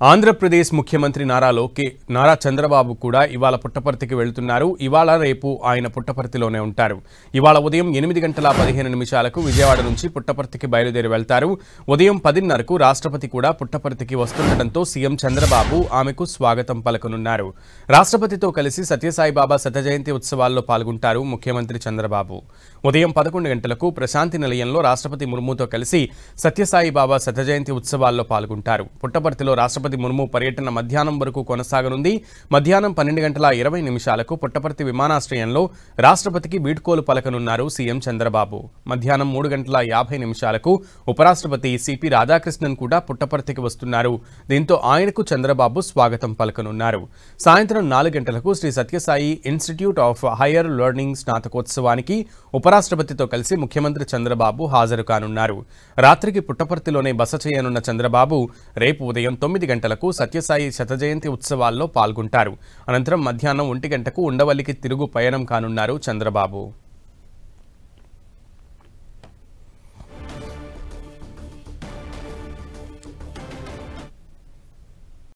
ఆంధ్రప్రదేశ్ ముఖ్యమంత్రి నారా చంద్రబాబు కూడా ఇవాళ పుట్టపర్తికి వెళ్తున్నారు. ఇవాళ రేపు ఆయన పుట్టపర్తిలోనే ఉంటారు. ఇవాళ ఉదయం 8:15 విజయవాడ నుంచి పుట్టపర్తికి బయలుదేరి వెళ్తారు. ఉదయం 10:30కు రాష్ట్రపతి కూడా పుట్టపర్తికి వస్తుండటంతో సీఎం చంద్రబాబు ఆమెకు స్వాగతం పలకనున్నారు. రాష్ట్రపతితో కలిసి సత్యసాయిబాబా శత జయంతి ఉత్సవాల్లో పాల్గొంటారు ముఖ్యమంత్రి చంద్రబాబు. ఉదయం 11 గంటలకు ప్రశాంతి నిలయంలో రాష్ట్రపతి ముర్ముతో కలిసి సత్యసాయిబాబా శత జయంతి ఉత్సవాల్లో పాల్గొంటారు. పుట్టపర్తిలో రాష్ట్రపతి ముర్ము పర్యటన మధ్యాహ్నం వరకు కొనసాగనుంది. మధ్యాహ్నం 12:20 పుట్టపర్తి విమానాశ్రయంలో రాష్ట్రపతికి వీడ్కోలు పలకనున్నారు సీఎం చంద్రబాబు. మధ్యాహ్నం 3:50 ఉపరాష్ట్రపతి సిపి రాధాకృష్ణన్ కూడా పుట్టపర్తికి వస్తున్నారు. దీంతో ఆయనకు చంద్రబాబు స్వాగతం పలకనున్నారు. సాయంత్రం 4 గంటలకు Shri Sathyasai Institute of Higher Learning స్నాతకోత్సవానికి ఉపరాష్ట్రపతితో కలిసి ముఖ్యమంత్రి చంద్రబాబు హాజరు కానున్నారు. రాత్రికి పుట్టపర్తిలోనే బస చేయనున్న చంద్రబాబు రేపు ఉదయం 9 గంటలకు సత్యసాయి శత జయంతి ఉత్సవాల్లో పాల్గొంటారు. అనంతరం మధ్యాహ్నం 1 గంటకు ఉండవల్లికి తిరుగు పయనం కానున్నారు చంద్రబాబు.